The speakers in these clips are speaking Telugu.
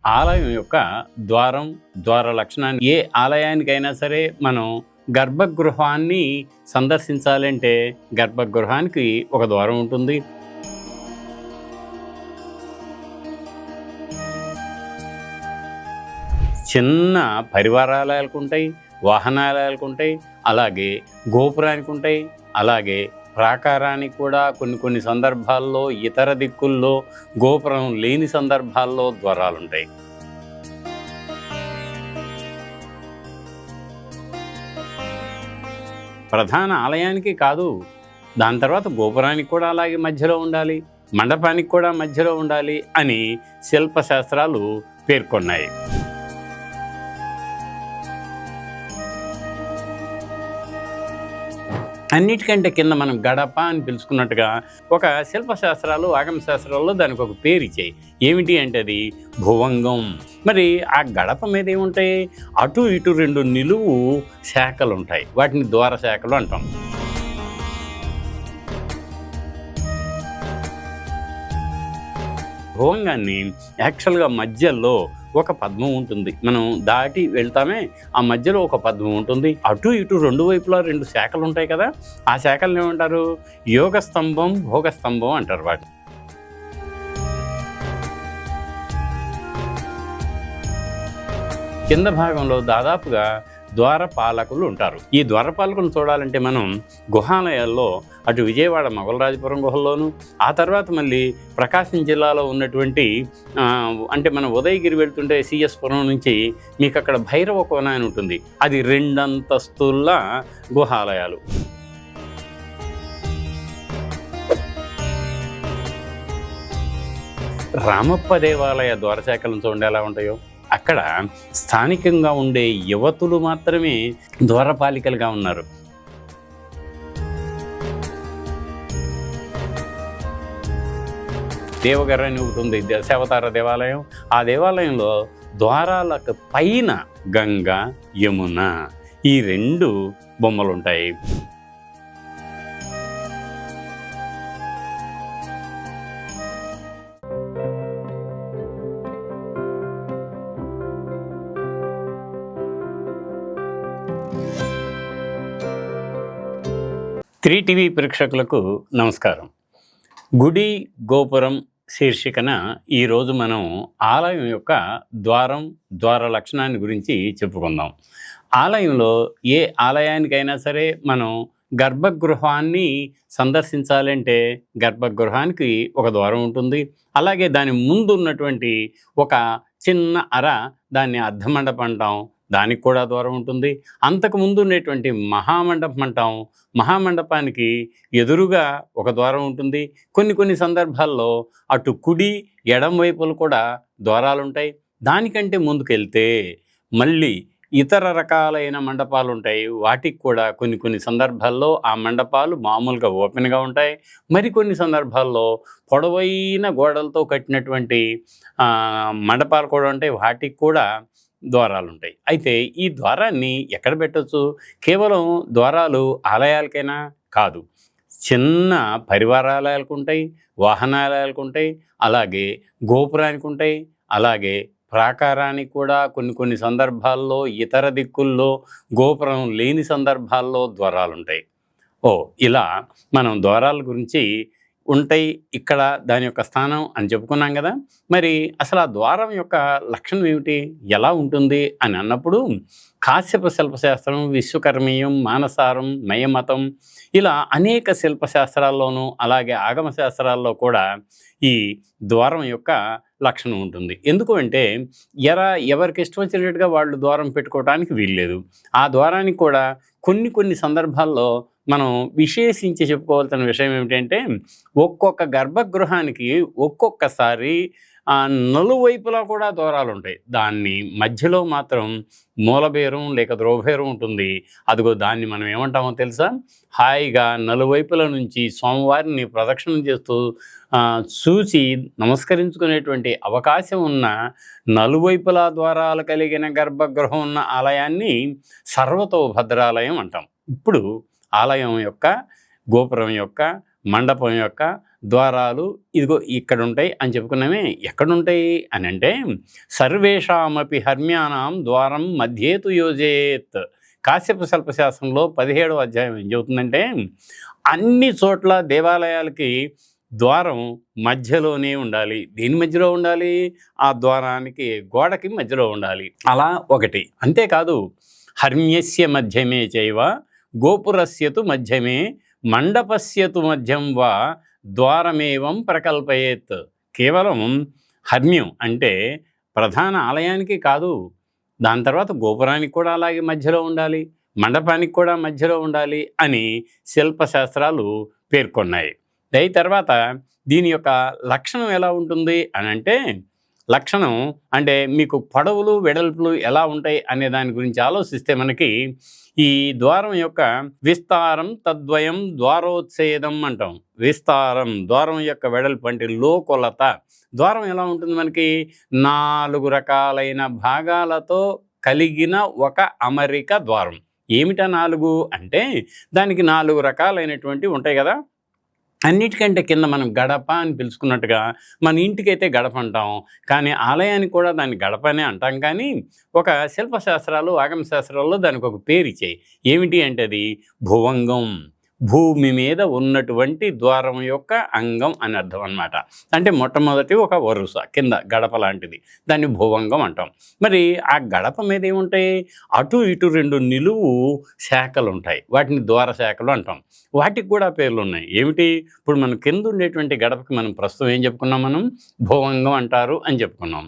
ఆలయం యొక్క ద్వార లక్షణాన్ని ఏ ఆలయానికైనా సరే మనం గర్భగృహాన్ని సందర్శించాలంటే గర్భగృహానికి ఒక ద్వారం ఉంటుంది. చిన్న పరివారాలయాలకు ఉంటాయి, వాహనాలయాలకు ఉంటాయి, అలాగే గోపురానికి ఉంటాయి, అలాగే ప్రాకారానికి కూడా కొన్ని సందర్భాల్లో ఇతర దిక్కుల్లో గోపురం లేని సందర్భాల్లో ద్వారాలు ఉంటాయి. ప్రధాన ఆలయానికి కాదు, దాని తర్వాత గోపురానికి కూడా అలాగే మధ్యలో ఉండాలి, మండపానికి కూడా మధ్యలో ఉండాలి అని శిల్పశాస్త్రాలు పేర్కొన్నాయి. అన్నిటికంటే కింద మనం గడప అని పిలుచుకున్నట్టుగా ఒక శిల్పశాస్త్రాలు ఆగమశాస్త్రాల్లో దానికి ఒక పేరు ఇచ్చాయి. ఏమిటి అంటే అది భువంగం. మరి ఆ గడప మీద ఏముంటాయి? అటు ఇటు రెండు నిలువు శాఖలు ఉంటాయి, వాటిని ద్వార శాఖలు అంటాం. భువంగాన్ని యాక్చువల్గా మధ్యలో ఒక పద్మం ఉంటుంది. మనం దాటి వెళ్తామే, ఆ మధ్యలో ఒక పద్మం ఉంటుంది. అటు ఇటు రెండు వైపులా రెండు శాఖలు ఉంటాయి కదా, ఆ శాఖలను ఏమంటారు? యోగ స్తంభం, భోగ స్తంభం అంటారు వాటిని. కింద భాగంలో దాదాపుగా ద్వారపాలకులు ఉంటారు. ఈ ద్వారపాలకులను చూడాలంటే మనం గుహాలయాల్లో అటు విజయవాడ మొగలరాజపురం గుహల్లోనూ, ఆ తర్వాత మళ్ళీ ప్రకాశం జిల్లాలో ఉన్నటువంటి అంటే మనం ఉదయగిరి వెళ్తుంటే సిఎస్పురం నుంచి మీకు అక్కడ భైరవ కోన అని ఉంటుంది. అది 2 అంతస్తుల గుహాలయాలు. రామప్ప దేవాలయ ద్వారశాఖలను చూడండి ఎలా ఉంటాయో. అక్కడ స్థానికంగా ఉండే యువతులు మాత్రమే ద్వారపాలికలుగా ఉన్నారు. దేవగర్ర అని ఒకటి ఉంది, దశావతార దేవాలయం. ఆ దేవాలయంలో ద్వారాలకు పైన గంగ, యమున ఈ 2 బొమ్మలు ఉంటాయి. టీవీ ప్రేక్షకులకు నమస్కారం. గుడి గోపురం శీర్షికన ఈరోజు మనం ఆలయం యొక్క ద్వార లక్షణాన్ని గురించి చెప్పుకుందాం. ఆలయంలో ఏ ఆలయానికైనా సరే మనం గర్భగృహాన్ని సందర్శించాలంటే గర్భగృహానికి ఒక ద్వారం ఉంటుంది. అలాగే దాని ముందు ఉన్నటువంటి ఒక చిన్న అర, దాన్ని అర్ధమండపం అంటాం, దానికి కూడా ద్వారం ఉంటుంది. అంతకుముందు ఉండేటువంటి మహామండపం అంటాం, మహామండపానికి ఎదురుగా ఒక ద్వారం ఉంటుంది. కొన్ని సందర్భాల్లో అటు కుడి ఎడం వైపులు కూడా ద్వారాలు ఉంటాయి. దానికంటే ముందుకెళ్తే మళ్ళీ ఇతర రకాలైన మండపాలు ఉంటాయి. వాటికి కూడా కొన్ని సందర్భాల్లో ఆ మండపాలు మామూలుగా ఓపెన్గా ఉంటాయి. మరికొన్ని సందర్భాల్లో పొడవైన గోడలతో కట్టినటువంటి మండపాలు కూడా ఉంటాయి. వాటికి కూడా ద్వారాలు ఉంటాయి. అయితే ఈ ద్వారాన్ని ఎక్కడ పెట్టచ్చు? కేవలం ద్వారాలు ఆలయాలకైనా కాదు, చిన్న పరివారాలయాలకు ఉంటాయి, వాహనాలయాలకు ఉంటాయి, అలాగే గోపురానికి ఉంటాయి, అలాగే ప్రాకారానికి కూడా కొన్ని సందర్భాల్లో ఇతర దిక్కుల్లో గోపురం లేని సందర్భాల్లో ద్వారాలు ఉంటాయి. ఇలా మనం ద్వారాల గురించి ఉంటాయి ఇక్కడ, దాని యొక్క స్థానం అని చెప్పుకున్నాం కదా. మరి అసలు ఆ ద్వారం యొక్క లక్షణం ఏమిటి, ఎలా ఉంటుంది అని అన్నప్పుడు కాశ్యప శిల్పశాస్త్రం, విశ్వకర్మీయం, మానసారం, మయమతం ఇలా అనేక శిల్పశాస్త్రాల్లోనూ అలాగే ఆగమశాస్త్రాల్లో కూడా ఈ ద్వారం యొక్క లక్షణం ఉంటుంది. ఎందుకు అంటే ఎవరికి ఇష్టం వచ్చినట్టుగా వాళ్ళు ద్వారం పెట్టుకోవడానికి వీల్లేదు. ఆ ద్వారానికి కూడా కొన్ని సందర్భాల్లో మనం విశేషించి చెప్పుకోవాల్సిన విషయం ఏమిటంటే ఒక్కొక్క గర్భగృహానికి ఒక్కొక్కసారి నలువైపులా కూడా ద్వారాలు ఉంటాయి. దాన్ని మధ్యలో మాత్రం మూలబేరం లేక ద్రోభేరం ఉంటుంది. అదిగో దాన్ని మనం ఏమంటామో తెలుసా? హాయిగా నలువైపుల నుంచి స్వామివారిని ప్రదక్షిణం చేస్తూ చూసి నమస్కరించుకునేటువంటి అవకాశం ఉన్న నలువైపులా ద్వారాలు కలిగిన గర్భగృహం ఉన్న ఆలయాన్ని సర్వతోభద్రాలయం అంటాం. ఇప్పుడు ఆలయం యొక్క, గోపురం యొక్క, మండపం యొక్క ద్వారాలు ఇదిగో ఇక్కడ ఉంటాయి అని చెప్పుకున్నామే. ఎక్కడుంటాయి అని అంటే సర్వేషామపి హర్మ్యానాం ద్వారం మధ్యేతు యోజేత్. కాశ్యప శల్పశాస్త్రంలో 17వ అధ్యాయం ఏం చెబుతుందంటే అన్ని చోట్ల దేవాలయాలకి ద్వారం మధ్యలోనే ఉండాలి. దీని మధ్యలో ఉండాలి, ఆ ద్వారానికి గోడకి మధ్యలో ఉండాలి. అలా ఒకటి. అంతేకాదు హర్మ్యస్య మధ్యమే చైవ గోపురస్యతు మధ్యమే మండపస్యతు మధ్యం వా ద్వారమేవం ప్రకల్పయేత్. కేవలం హర్మ్యం అంటే ప్రధాన ఆలయానికి కాదు, దాని తర్వాత గోపురానికి కూడా అలాగే మధ్యలో ఉండాలి, మండపానికి కూడా మధ్యలో ఉండాలి అని శిల్పశాస్త్రాలు పేర్కొన్నాయి. దాని తర్వాత దీని యొక్క లక్షణం ఎలా ఉంటుంది అని అంటే, లక్షణం అంటే మీకు పొడవులు వెడల్పులు ఎలా ఉంటాయి అనే దాని గురించి ఆలోచిస్తే మనకి ఈ ద్వారం యొక్క విస్తారం తద్వయం ద్వారోచ్ఛేదం అంటాం. విస్తారం ద్వారం యొక్క వెడల్పు అంటే లోకొలత. ద్వారం ఎలా ఉంటుంది మనకి 4 రకాలైన భాగాలతో కలిగిన ఒక అమరిక ద్వారం. ఏమిటా 4 అంటే దానికి 4 రకాలైనటువంటివి ఉంటాయి కదా. అన్నిటికంటే కింద మనం గడప అని పిలుచుకున్నట్టుగా మన ఇంటికైతే గడప అంటాం, కానీ ఆలయానికి కూడా దాన్ని గడప అనే అంటాం. కానీ ఒక శిల్పశాస్త్రాలు ఆగమ శాస్త్రాల్లో దానికి ఒక పేరు ఇచ్చాయి. ఏమిటి అంటే అది భువంగం. భూమి మీద ఉన్నటువంటి ద్వారం యొక్క అంగం అని అర్థం అన్నమాట. అంటే మొట్టమొదటి ఒక వరుస కింద గడప లాంటిది, దాన్ని భువంగం అంటాం. మరి ఆ గడప మీద ఏముంటాయి, అటు ఇటు 2 నిలువు శాఖలు ఉంటాయి, వాటిని ద్వార శాఖలు అంటాం. వాటికి కూడా పేర్లు ఉన్నాయి. ఏమిటి, ఇప్పుడు మనం కింద ఉండేటువంటి గడపకి మనం ప్రస్తుతం ఏం చెప్పుకున్నాం, మనం భువంగం అంటారు అని చెప్పుకున్నాం.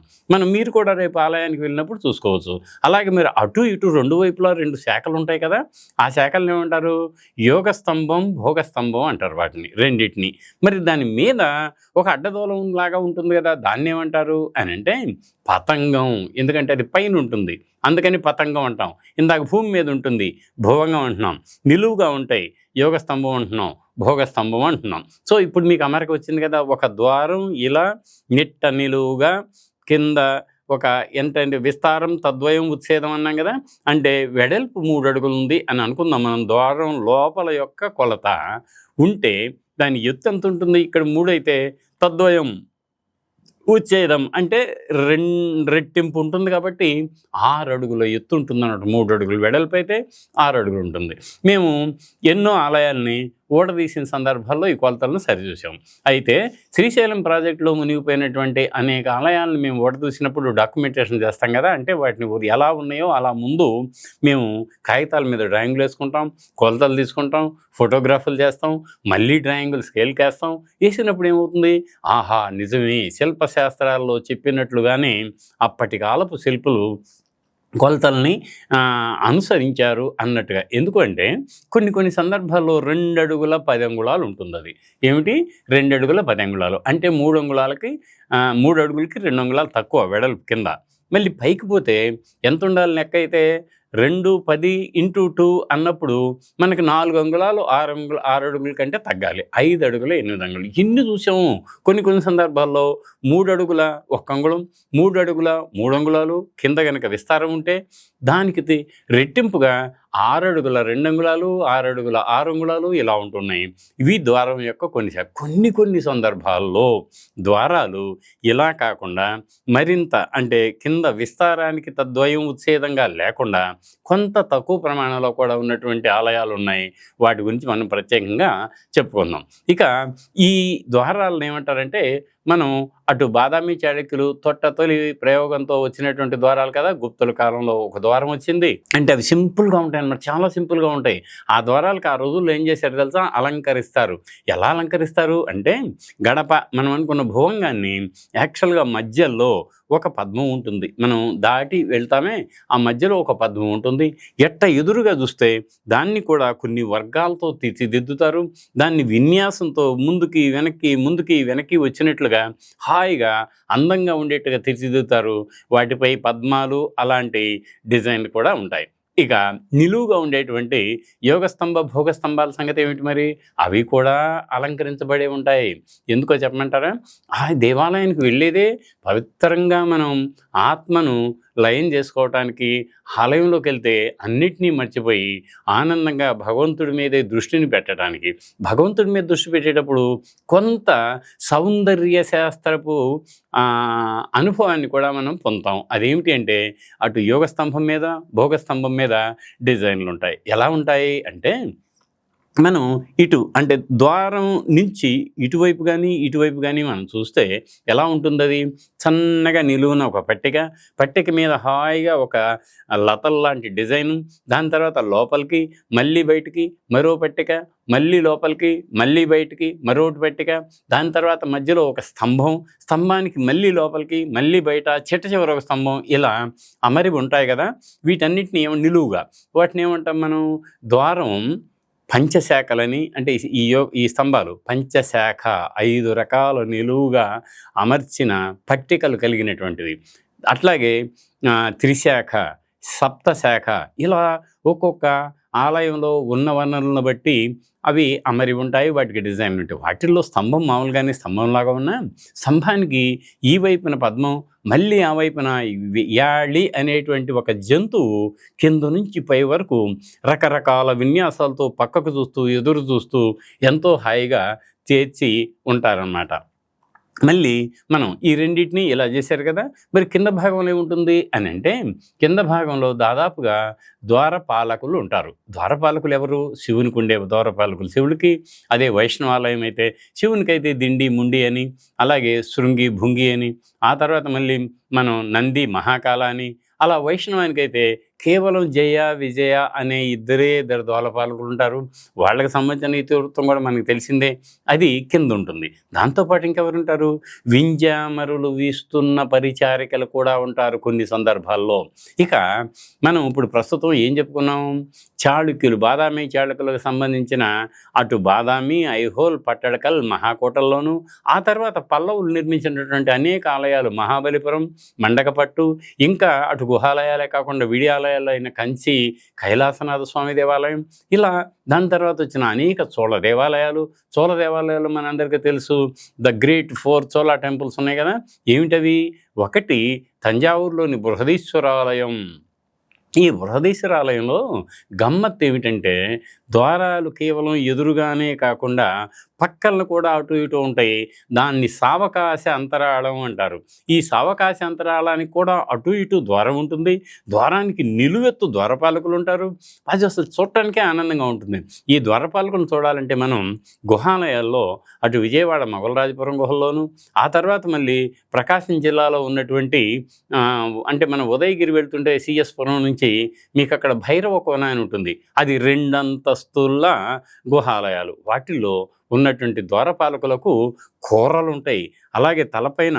మీరు కూడా రేపు ఆలయానికి వెళ్ళినప్పుడు చూసుకోవచ్చు. అలాగే మీరు అటు ఇటు 2 వైపులా 2 శాఖలు ఉంటాయి కదా, ఆ శాఖలను ఏమంటారు, యోగ స్తంభం భోగస్తంభం అంటారు వాటిని రెండింటిని. మరి దాని మీద ఒక అడ్డదూలం లాగా ఉంటుంది కదా, దాన్ని ఏమంటారు అని అంటే పతంగం. ఎందుకంటే అది పైన ఉంటుంది, అందుకని పతంగం అంటాం. ఇందాక భూమి మీద ఉంటుంది, భువంగం అంటున్నాం. నిలువుగా ఉంటాయి, యోగ స్తంభం అంటున్నాం, భోగస్తంభం అంటున్నాం. సో ఇప్పుడు మీకు అమరిక వచ్చింది కదా, ఒక ద్వారం ఇలా నిట్ట నిలువుగా కింద ఒక ఎంతంటే విస్తారం తద్వయం ఉచ్ఛేదం అన్నాం కదా, అంటే వెడల్పు 3 అడుగులు ఉంది అని అనుకుందాం. మనం ద్వారం లోపల యొక్క కొలత ఉంటే దాని ఎత్తు ఎంత ఉంటుంది, ఇక్కడ 3 అయితే తద్వయం ఉచ్ఛేదం అంటే రెట్టింపు ఉంటుంది కాబట్టి 6 అడుగుల ఎత్తు ఉంటుంది అన్నట్టు. 3 అడుగులు వెడల్పు అయితే 6 అడుగులు ఉంటుంది. మేము ఎన్నో ఆలయాల్ని ఊడదీసిన సందర్భాల్లో ఈ కొలతలను సరిచూసాం. అయితే శ్రీశైలం ప్రాజెక్టులో మునిగిపోయినటువంటి అనేక ఆలయాలను మేము ఊడదీసినప్పుడు డాక్యుమెంటేషన్ చేస్తాం కదా, అంటే వాటిని ఎలా ఉన్నాయో అలా ముందు మేము కాగితాల మీద డ్రాయింగ్లు వేసుకుంటాం, కొలతలు తీసుకుంటాం, ఫోటోగ్రాఫ్లు చేస్తాం, మళ్ళీ డ్రాయింగులు స్కేల్కి వేస్తాం. వేసినప్పుడు ఏమవుతుంది, ఆహా నిజమే శిల్పశాస్త్రాల్లో చెప్పినట్లుగానే అప్పటి కాలపు శిల్పులు కొలతల్ని అనుసరించారు అన్నట్టుగా. ఎందుకంటే కొన్ని సందర్భాల్లో 2 అడుగుల 10 అంగుళాలు ఉంటుంది. అది ఏమిటి, 2 అడుగుల 10 అంగుళాలు అంటే 3 అంగుళాలకి 3 అడుగులకి 2 అంగుళాలు తక్కువ వెడల్పు కింద. మళ్ళీ పైకి పోతే ఎంత ఉండాలి లెక్క అయితే 2 10 × 2 అన్నప్పుడు మనకి 4 అంగుళాలు 6 అడుగుల కంటే తగ్గాలి. 5 అడుగుల 8 అంగుళాలు ఇన్ని చూసాము. కొన్ని సందర్భాల్లో 3 అడుగుల 1 అంగుళం, 3 అడుగుల 3 అంగుళాలు కింద కనుక విస్తారం ఉంటే దానికి రెట్టింపుగా 6 అడుగుల 2 అంగుళాలు, 6 అడుగుల 6 అంగుళాలు ఇలా ఉంటున్నాయి. ఇవి ద్వారం యొక్క కొన్ని సందర్భాల్లో ద్వారాలు ఇలా కాకుండా మరింత అంటే కింద విస్తారానికి తద్వయం ఉచ్ఛేదంగా లేకుండా కొంత తక్కువ ప్రమాణంలో కూడా ఉన్నటువంటి ఆలయాలు ఉన్నాయి. వాటి గురించి మనం ప్రత్యేకంగా చెప్పుకుందాం. ఇక ఈ ద్వారాలను ఏమంటారంటే, మనం అటు బాదామి చాళుక్యులు తొలి ప్రయోగంతో వచ్చినటువంటి ద్వారాలు కదా, గుప్తుల కాలంలో ఒక ద్వారం వచ్చింది. అంటే అవి సింపుల్గా ఉంటాయి అన్నమాట, చాలా సింపుల్గా ఉంటాయి. ఆ ద్వారాలకు ఆ రోజుల్లో ఏం చేశారు తెలుసా, అలంకరిస్తారు. ఎలా అలంకరిస్తారు అంటే, గడప మనం అనుకున్న భువంగాన్ని యాక్చువల్గా మధ్యలో ఒక పద్మం ఉంటుంది. మనం దాటి వెళ్తామే, ఆ మధ్యలో ఒక పద్మం ఉంటుంది. ఎదురుగా చూస్తే దాన్ని కూడా కొన్ని వర్గాలతో తీర్చిదిద్దుతారు. దాన్ని విన్యాసంతో ముందుకి వెనక్కి వచ్చినట్లుగా హాయిగా అందంగా ఉండేట్టుగా తీర్చిదిద్దుతారు. వాటిపై పద్మాలు అలాంటి డిజైన్లు కూడా ఉంటాయి. ఇక నిలువుగా ఉండేటువంటి యోగస్తంభ భోగస్తంభాల సంగతి ఏమిటి మరి, అవి కూడా అలంకరించబడి ఉంటాయి. ఎందుకో చెప్పమంటారా, ఆ దేవాలయానికి వెళ్ళేదే పవిత్రంగా మనం ఆత్మను లయం చేసుకోవటానికి ఆలయంలోకి వెళ్తే అన్నిటినీ మర్చిపోయి ఆనందంగా భగవంతుడి మీదే దృష్టిని పెట్టడానికి, భగవంతుడి మీద దృష్టి పెట్టేటప్పుడు కొంత సౌందర్య శాస్త్రపు అనుభవాన్ని కూడా మనం పొందుతాం. అదేమిటి అంటే అటు యోగ స్తంభం మీద, భోగ స్తంభం మీద డిజైన్లు ఉంటాయి. ఎలా ఉంటాయి అంటే మనం ఇటు అంటే ద్వారం నుంచి ఇటువైపు కానీ మనం చూస్తే ఎలా ఉంటుంది? అది సన్నగా నిలువున ఒక పట్టిక మీద హాయిగా ఒక లతల్లాంటి డిజైను, దాని తర్వాత లోపలికి మళ్ళీ బయటికి మరో పట్టిక, మళ్ళీ లోపలికి మళ్ళీ బయటికి మరొకటి పట్టిక, దాని తర్వాత మధ్యలో ఒక స్తంభానికి మళ్ళీ లోపలికి మళ్ళీ బయట, చివర ఒక స్తంభం, ఇలా అమరి ఉంటాయి కదా. వీటన్నిటిని నిలువుగా వాటిని ఏమంటాం మనం? ద్వారం పంచశాఖలని, అంటే ఈ స్తంభాలు పంచశాఖ, 5 రకాల నిలువుగా అమర్చిన పట్టికలు కలిగినటువంటిది. అట్లాగే త్రిశాఖ, సప్తశాఖ, ఇలా ఒక్కొక్క ఆలయంలో ఉన్న వనరులను బట్టి అవి అమరి ఉంటాయి, వాటికి డిజైన్లు ఉంటాయి. వాటిల్లో స్తంభం మామూలుగానే స్తంభంలాగా ఉన్న స్తంభానికి ఈ వైపున పద్మం, మళ్ళీ ఆ వైపున యాళి అనేటువంటి ఒక జంతువు కింద నుంచి పై వరకు రకరకాల విన్యాసాలతో పక్కకు చూస్తూ ఎదురు చూస్తూ ఎంతో హాయిగా చేర్చి ఉంటారన్నమాట. మళ్ళీ మనం ఈ రెండింటిని ఇలా చేశారు కదా. మరి కింద భాగంలో ఏముంటుంది అని అంటే, కింద భాగంలో దాదాపుగా ద్వారపాలకులు ఉంటారు. ద్వారపాలకులు ఎవరు? శివునికి ఉండే ద్వారపాలకులు శివుడికి. అదే వైష్ణవాలయం అయితే శివునికి అయితే దిండి, ముండి అని, అలాగే శృంగి, భుంగి అని, ఆ తర్వాత మళ్ళీ మనం నంది, మహాకాల అని, అలా వైష్ణవానికి అయితే కేవలం జయ, విజయ అనే ఇద్దరు ద్వారపాలకులు ఉంటారు. వాళ్ళకి సంబంధించిన ఇతివృత్తం కూడా మనకు తెలిసిందే. అది కింద ఉంటుంది. దాంతోపాటు ఇంకెవరు ఉంటారు? వింజామరులు వీస్తున్న పరిచారికలు కూడా ఉంటారు కొన్ని సందర్భాల్లో. ఇక మనం ఇప్పుడు ప్రస్తుతం ఏం చెప్పుకున్నాం? చాళుక్యులు, బాదామి చాళుక్యులకు సంబంధించిన అటు బాదామి, ఐహోల్, పట్టడకల్, మహాకోటల్లోనూ, ఆ తర్వాత పల్లవులు నిర్మించినటువంటి అనేక ఆలయాలు, మహాబలిపురం, మండకపట్టు, ఇంకా అటు గుహాలయాలే కాకుండా విడి ఆలయాల్లో అయిన కంచి కైలాసనాథ స్వామి దేవాలయం, ఇలా దాని తర్వాత వచ్చిన అనేక చోళ దేవాలయాలు మనందరికీ తెలుసు. ద గ్రేట్ 4 చోళ టెంపుల్స్ ఉన్నాయి కదా. ఏమిటవి? ఒకటి తంజావూరులోని బృహదీశ్వర ఆలయం. ఈ బృహదీశ్వర ఆలయంలో గమ్మత్తు ఏమిటంటే, ద్వారాలు కేవలం ఎదురుగానే కాకుండా పక్కలను కూడా అటు ఇటు ఉంటాయి. దాన్ని సావకాశ అంతరాళం అంటారు. ఈ సావకాశ అంతరాళానికి కూడా అటు ఇటు ద్వారం ఉంటుంది. ద్వారానికి నిలువెత్తు ద్వారపాలకులు ఉంటారు. అది అసలు చూడటానికే ఆనందంగా ఉంటుంది. ఈ ద్వారపాలకులను చూడాలంటే మనం గుహాలయాల్లో అటు విజయవాడ మొగలరాజపురం గుహల్లోనూ, ఆ తర్వాత మళ్ళీ ప్రకాశం జిల్లాలో ఉన్నటువంటి అంటే మనం ఉదయగిరి వెళ్తుంటే సిఎస్పురం నుంచి మీకు అక్కడ భైరవ కోన అని ఉంటుంది. అది 2 అంతస్తుల గుహాలయాలు. వాటిల్లో ఉన్నటువంటి ద్వారపాలకులకు కూరలు ఉంటాయి, అలాగే తలపైన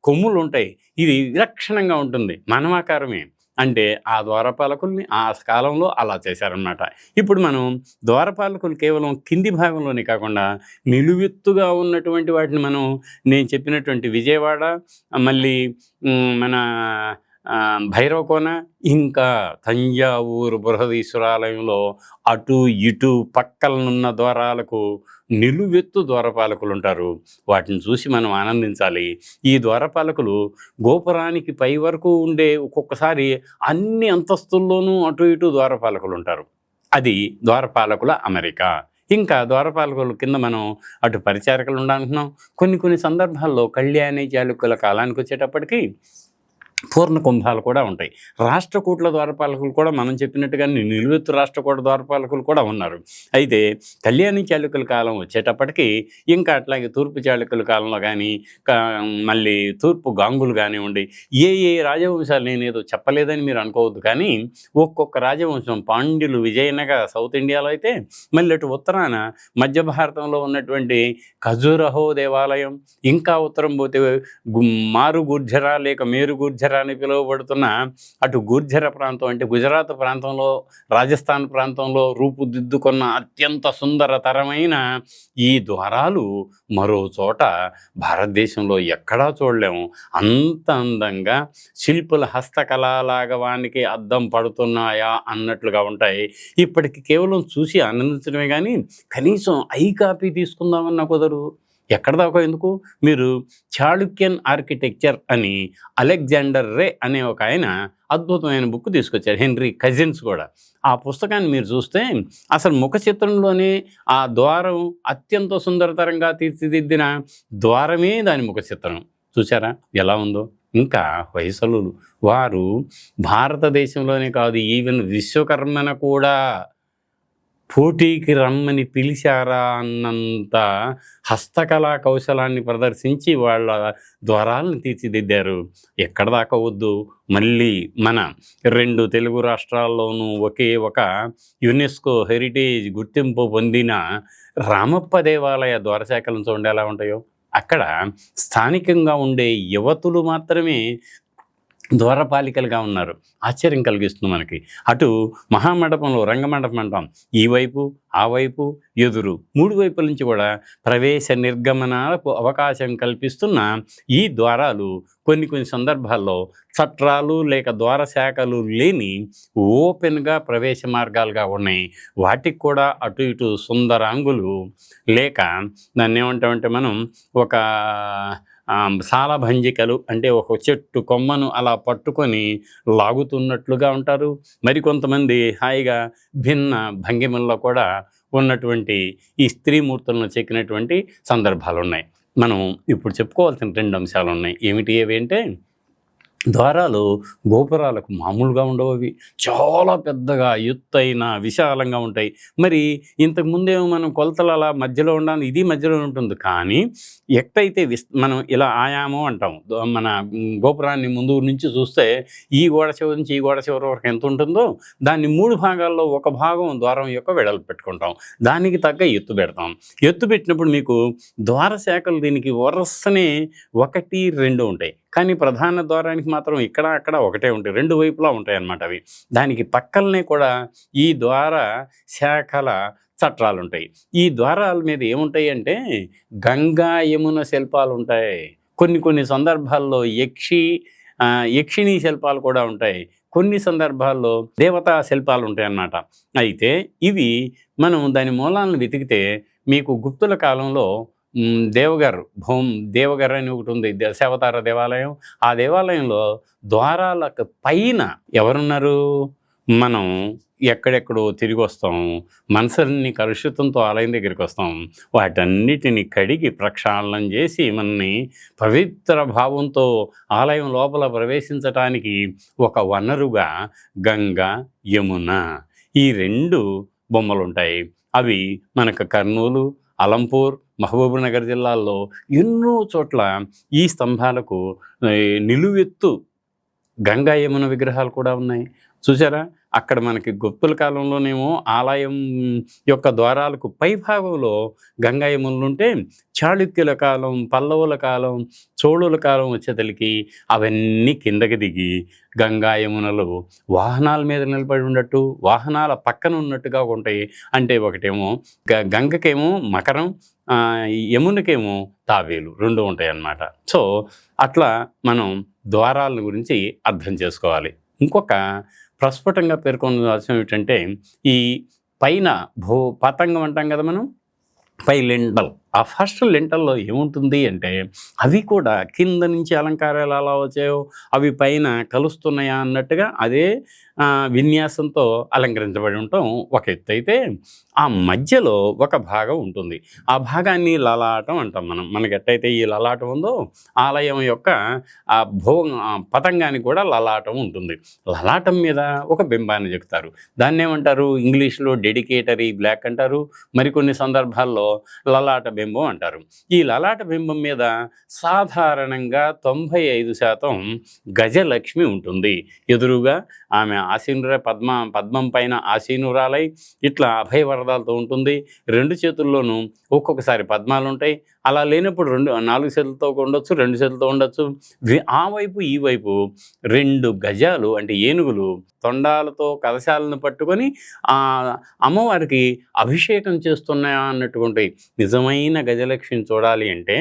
కొమ్ములు ఉంటాయి. ఇది విలక్షణంగా ఉంటుంది, మానవాకారమే. అంటే ఆ ద్వారపాలకుల్ని ఆ కాలంలో అలా చేశారన్నమాట. ఇప్పుడు మనం ద్వారపాలకులు కేవలం కింది భాగంలోనే కాకుండా నిలువెత్తుగా ఉన్నటువంటి వాటిని మనం నేను చెప్పినటువంటి విజయవాడ, మళ్ళీ మన భైరవకోన, ఇంకా తంజావూరు బృహదీశ్వరాలయంలో అటు ఇటు పక్కలనున్న ద్వారాలకు నిలువెత్తు ద్వారపాలకులు ఉంటారు. వాటిని చూసి మనం ఆనందించాలి. ఈ ద్వారపాలకులు గోపురానికి పై వరకు ఉండే, ఒక్కొక్కసారి అన్ని అంతస్తుల్లోనూ అటు ఇటు ద్వారపాలకులు ఉంటారు. అది ద్వారపాలకుల అమరిక. ఇంకా ద్వారపాలకుల కింద మనం అటు పరిచారకులు ఉండాలంటున్నాం. కొన్ని సందర్భాల్లో కళ్యాణి చాళుక్యుల కాలానికి వచ్చేటప్పటికి పూర్ణ కుంభాలు కూడా ఉంటాయి. రాష్ట్రకూట్ల ద్వారపాలకులు కూడా మనం చెప్పినట్టుగా నిలువెత్తు రాష్ట్రకూట ద్వారపాలకులు కూడా ఉన్నారు. అయితే కళ్యాణి చాళుక్యుల కాలం వచ్చేటప్పటికి, ఇంకా అట్లాగే తూర్పు చాళుక్యుల కాలంలో కానీ, మళ్ళీ తూర్పు గాంగులు కానివ్వండి, ఏ రాజవంశాలు నేనేదో చెప్పలేదని మీరు అనుకోవద్దు, కానీ ఒక్కొక్క రాజవంశం, పాండ్యులు విజయనగర సౌత్ ఇండియాలో అయితే, మళ్ళీ అటు ఉత్తరాన మధ్య భారతంలో ఉన్నటువంటి ఖజురహో దేవాలయం, ఇంకా ఉత్తరం పోతే మారు గుర్జర లేక మేరు గుర్జర అని పిలువబడుతున్న అటు గుర్జర ప్రాంతం, అంటే గుజరాత్ ప్రాంతంలో, రాజస్థాన్ ప్రాంతంలో రూపుదిద్దుకున్న అత్యంత సుందరతరమైన ఈ ద్వారాలు మరో చోట భారతదేశంలో ఎక్కడా చూడలేము. అంత అందంగా శిల్పుల హస్తకళాలాగవానికి అద్దం పడుతున్నాయా అన్నట్లుగా ఉంటాయి. ఇప్పటికి కేవలం చూసి ఆనందించడమే కానీ కనీసం ఐ కాపీ తీసుకుందామన్నా కుదరదు. ఎక్కడ దాకా ఎందుకు, మీరు చాళుక్యన్ ఆర్కిటెక్చర్ అని అలెగ్జాండర్ రే అనే ఒక ఆయన అద్భుతమైన బుక్ తీసుకొచ్చారు, హెన్రీ కజిన్స్ కూడా. ఆ పుస్తకాన్ని మీరు చూస్తే అసలు ముఖ చిత్రంలోనే ఆ ద్వారం అత్యంత సుందరతరంగా తీర్చిదిద్దిన ద్వారమే దాని ముఖ చిత్రం. చూసారా ఎలా ఉందో. ఇంకా హొయసలులు వారు భారతదేశంలోనే కాదు, ఈవెన్ విశ్వకర్మను కూడా పోటీకి రమ్మని పిలిచారా అన్నంత హస్తకళా కౌశలాన్ని ప్రదర్శించి వాళ్ళ ద్వారాలను తీర్చిదిద్దారు. ఎక్కడ దాకా వద్దు, మళ్ళీ మన 2 తెలుగు రాష్ట్రాల్లోనూ ఒకే ఒక యునెస్కో హెరిటేజ్ గుర్తింపు పొందిన రామప్ప దేవాలయ ద్వారశాఖలను చూడండి ఎలా ఉంటాయో. అక్కడ స్థానికంగా ఉండే యువతులు మాత్రమే ద్వారపాలికలుగా ఉన్నారు. ఆశ్చర్యం కలిగిస్తుంది మనకి. అటు మహామండపంలో రంగమండపం అంటాం, ఈ వైపు ఆ వైపు ఎదురు 3 వైపుల నుంచి కూడా ప్రవేశ నిర్గమనాలకు అవకాశం కల్పిస్తున్న ఈ ద్వారాలు కొన్ని సందర్భాల్లో చట్రాలు లేక ద్వార శాఖలు లేని ఓపెన్గా ప్రవేశ మార్గాలుగా ఉన్నాయి. వాటికి కూడా అటు ఇటు సుందరాంగులు లేక దాన్ని ఏమంటామంటే మనం ఒక సాలభంజికలు అంటే ఒక చెట్టు కొమ్మను అలా పట్టుకొని లాగుతున్నట్లుగా ఉంటారు. మరికొంతమంది హాయిగా భిన్న భంగిమల్లో కూడా ఉన్నటువంటి ఈ స్త్రీమూర్తులను చెక్కినటువంటి సందర్భాలు ఉన్నాయి. మనం ఇప్పుడు చెప్పుకోవాల్సిన 2 అంశాలు ఉన్నాయి. ఏవి అంటే, ద్వారాలు గోపురాలకు మామూలుగా ఉండవు, అవి చాలా పెద్దగా ఎత్తైన విశాలంగా ఉంటాయి. మరి ఇంతకుముందేమో మనం కొలతలు అలా మధ్యలో ఉండాలి, ఇది మధ్యలో ఉంటుంది. కానీ ఎక్కడైతే మనం ఇలా ఆయామం అంటాం, మన గోపురాన్ని ముందు నుంచి చూస్తే ఈ గోడ చివరి నుంచి ఈ గోడ చివరి వరకు ఎంత ఉంటుందో దాన్ని 3 భాగాల్లో ఒక భాగం ద్వారం యొక్క వెడల్పు పెట్టుకుంటాం, దానికి తగ్గ ఎత్తు పెడతాం. ఎత్తు పెట్టినప్పుడు మీకు ద్వార శాఖలు దీనికి వరుసనే 1, 2 ఉంటాయి. కానీ ప్రధాన ద్వారానికి మాత్రం ఇక్కడ అక్కడ ఒకటే ఉంటాయి, 2 వైపులా ఉంటాయి అన్నమాట. అవి దానికి పక్కలనే కూడా ఈ ద్వార శాఖల చట్రాలు ఉంటాయి. ఈ ద్వారాల మీద ఏముంటాయి అంటే గంగా యమున శిల్పాలు ఉంటాయి. కొన్ని సందర్భాల్లో యక్షిణీ శిల్పాలు కూడా ఉంటాయి. కొన్ని సందర్భాల్లో దేవతా శిల్పాలు ఉంటాయి అన్నమాట. అయితే ఇవి మనం దాని మూలాలను వెతికితే మీకు గుప్తుల కాలంలో దేవగర్ అని ఒకటి ఉంది, దశావతార దేవాలయం. ఆ దేవాలయంలో ద్వారాలకు పైన ఎవరున్నారు, మనం ఎక్కడెక్కడో తిరిగి వస్తాం, మనసుని కలుషితంతో ఆలయం దగ్గరికి వస్తాం, వాటన్నిటిని కడిగి ప్రక్షాళనం చేసి మనని పవిత్ర భావంతో ఆలయం లోపల ప్రవేశించటానికి ఒక వనరుగా గంగా యమున ఈ 2 బొమ్మలు ఉంటాయి. అవి మనకు కర్నూలు, అలంపూర్, మహబూబ్నగర్ జిల్లాల్లో ఎన్నో చోట్ల ఈ స్తంభాలకు నిలువెత్తు గంగా యమున విగ్రహాలు కూడా ఉన్నాయి. చూసారా, అక్కడ మనకి గుప్తుల కాలంలోనేమో ఆలయం యొక్క ద్వారాలకు పై భాగంలో గంగా యమునలు ఉంటే, చాళుక్యుల కాలం, పల్లవుల కాలం, చోళుల కాలం వచ్చేతలికి అవన్నీ కిందకి దిగి గంగా యమునలు వాహనాల మీద నిలబడి ఉన్నట్టు, వాహనాల పక్కన ఉన్నట్టుగా ఉంటాయి. అంటే ఒకటేమో గంగకేమో మకరం, యమునకేమో తాబేలు, 2 ఉంటాయి అన్నమాట. సో అట్లా మనం ద్వారాల గురించి అర్థం చేసుకోవాలి. ఇంకొక ప్రస్ఫుటంగా పేర్కొన్న అంశం ఏమిటంటే, ఈ పైన పతంగం అంటాం కదా మనం, పై లింటల్, ఆ ఫస్ట్ లింటల్లో ఏముంటుంది అంటే అవి కూడా కింద నుంచి అలంకారాలు ఎలా వచ్చాయో అవి పైన కలుస్తున్నాయా అన్నట్టుగా అదే విన్యాసంతో అలంకరించబడి ఉండటం ఒక ఎత్తు అయితే, ఆ మధ్యలో ఒక భాగం ఉంటుంది. ఆ భాగాన్ని లలాటం అంటాం మనం. మనకి ఎట్టయితే ఈ లలాటం ఉందో ఆలయం యొక్క ఆ పతంగానికి కూడా లలాటం ఉంటుంది. లలాటం మీద ఒక బింబాన్ని చెప్తారు. దాన్ని ఏమంటారు, ఇంగ్లీష్లో డెడికేటరీ బ్లాక్ అంటారు, మరికొన్ని సందర్భాల్లో లలాట బింబం అంటారు. ఈ లలాట బింబం మీద సాధారణంగా 95% గజలక్ష్మి ఉంటుంది. ఎదురుగా ఆమె ఆసీనుర పద్మం పైన ఆసీనురాలై ఇట్లా అభయవరదాలతో ఉంటుంది. 2 చేతుల్లోనూ ఒక్కొక్కసారి పద్మాలు ఉంటాయి. అలా లేనప్పుడు 4 చేతులతో ఉండొచ్చు, 2 చేతులతో ఉండొచ్చు. ఆ వైపు ఈ వైపు 2 గజాలు అంటే ఏనుగులు తొండాలతో కలశాలను పట్టుకొని అమ్మవారికి అభిషేకం చేస్తున్నాయా అన్నట్టుకుంటే, నిజమైన గజలక్ష్మిని చూడాలి అంటే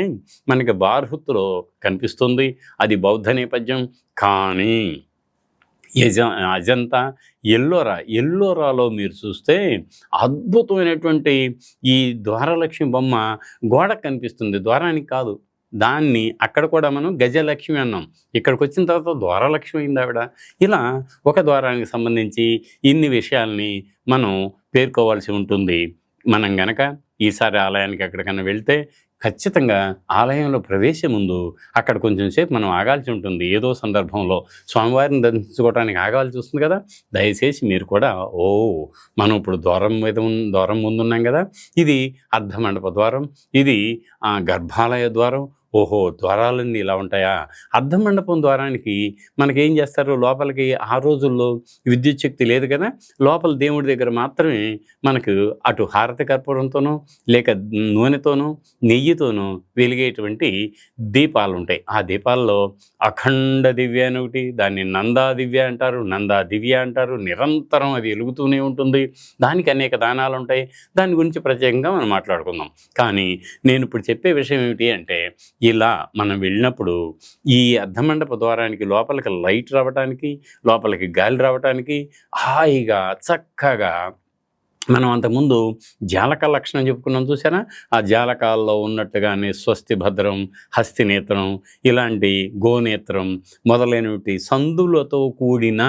మనకి బార్హుత్తులో కనిపిస్తుంది. అది బౌద్ధ నేపథ్యం. కానీ యజ అజంతా, ఎల్లోరాలో మీరు చూస్తే అద్భుతమైనటువంటి ఈ ద్వారలక్ష్మి బొమ్మ గోడకు కనిపిస్తుంది, ద్వారానికి కాదు. దాన్ని అక్కడ కూడా మనం గజలక్ష్మి అన్నాం. ఇక్కడికొచ్చిన తర్వాత ద్వారలక్ష్మి అయింది ఆవిడ. ఇలా ఒక ద్వారానికి సంబంధించి ఇన్ని విషయాల్ని మనం పేర్కోవాల్సి ఉంటుంది. మనం గనక ఈసారి ఆలయానికి ఎక్కడికన్నా వెళ్తే ఖచ్చితంగా ఆలయంలో ప్రవేశం ముందు అక్కడ కొంచెం సేపు మనం ఆగాల్సి ఉంటుంది. ఏదో సందర్భంలో స్వామివారిని దర్శించుకోవడానికి ఆగాల్సి వస్తుంది కదా. దయచేసి మీరు కూడా మనం ఇప్పుడు ద్వారం ముందున్నాం కదా, ఇది అర్ధమండప ద్వారం, ఇది గర్భాలయ ద్వారం. ద్వారాలన్నీ ఇలా ఉంటాయా? అర్ధమండపం ద్వారానికి మనకేం చేస్తారు, లోపలికి ఆ రోజుల్లో విద్యుత్ శక్తి లేదు కదా, లోపల దేవుడి దగ్గర మాత్రమే మనకు అటు హారతి కర్పూరంతోనూ లేక నూనెతోనూ నెయ్యితోనూ వెలిగేటువంటి దీపాలు ఉంటాయి. ఆ దీపాల్లో అఖండ దివ్య అని ఒకటి, దాన్ని నందా దివ్య అంటారు. నిరంతరం అది వెలుగుతూనే ఉంటుంది. దానికి అనేక దానాలు ఉంటాయి. దాని గురించి ప్రత్యేకంగా మనం మాట్లాడుకుందాం. కానీ నేను ఇప్పుడు చెప్పే విషయం ఏమిటి అంటే, ఇలా మనం వెళ్ళినప్పుడు ఈ అర్ధమండప ద్వారానికి లోపలికి లైట్ రావటానికి, లోపలికి గాలి రావటానికి హాయిగా చక్కగా మనం అంతకుముందు జాలక లక్షణం చెప్పుకున్నాం చూసారా, ఆ జాలకాల్లో ఉన్నట్టుగానే స్వస్తి భద్రం, హస్తినేత్రం, ఇలాంటి గోనేత్రం మొదలైనవి సందులతో కూడిన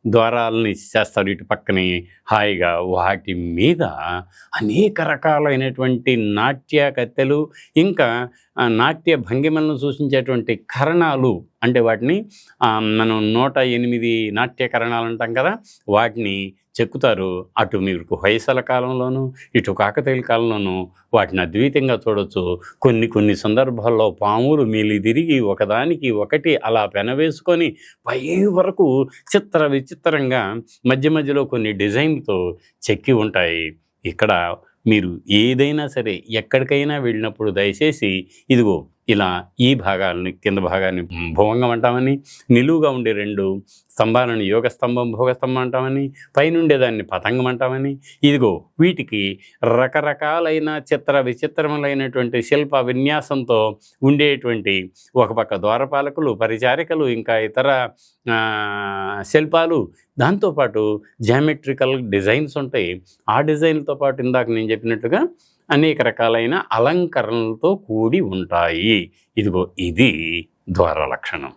ద్వారాలని చేస్తారు ఇటు పక్కనే హాయిగా. వాటి మీద అనేక రకాలైనటువంటి నాట్య కత్తెలు, ఇంకా నాట్య భంగిమలను సూచించేటువంటి కరణాలు, అంటే వాటిని మనం 108 నాట్యకరణాలు అంటాం కదా, వాటిని చెక్కుతారు. అటు మీకు హొయసల కాలంలోనూ ఇటు కాకతీయుల కాలంలోనూ వాటిని అద్వితంగా చూడొచ్చు. కొన్ని సందర్భాల్లో పాములు తిరిగి ఒకదానికి ఒకటి అలా పెనవేసుకొని పై వరకు విచిత్రంగా మధ్య మధ్యలో కొన్ని డిజైన్తో చెక్కి ఉంటాయి. ఇక్కడ మీరు ఏదైనా సరే ఎక్కడికైనా వెళ్ళినప్పుడు దయచేసి ఇదిగో ఇలా ఈ భాగాలని, కింద భాగాన్ని భువంగం అంటామని, నిలువుగా ఉండే 2 స్తంభాలను యోగ స్తంభం, భోగ స్తంభం అంటామని, పైనుండేదాన్ని పతంగం అంటామని, ఇదిగో వీటికి రకరకాలైన విచిత్రములైనటువంటి శిల్ప విన్యాసంతో ఉండేటువంటి ఒక పక్క ద్వారపాలకులు, పరిచారికలు, ఇంకా ఇతర శిల్పాలు, దాంతోపాటు జామెట్రికల్ డిజైన్స్ ఉంటాయి. ఆ డిజైన్లతో పాటు ఇందాక నేను చెప్పినట్టుగా అనేక రకాలైన అలంకరణలతో కూడి ఉంటాయి. ఇదిగో ఇది ద్వార లక్షణం.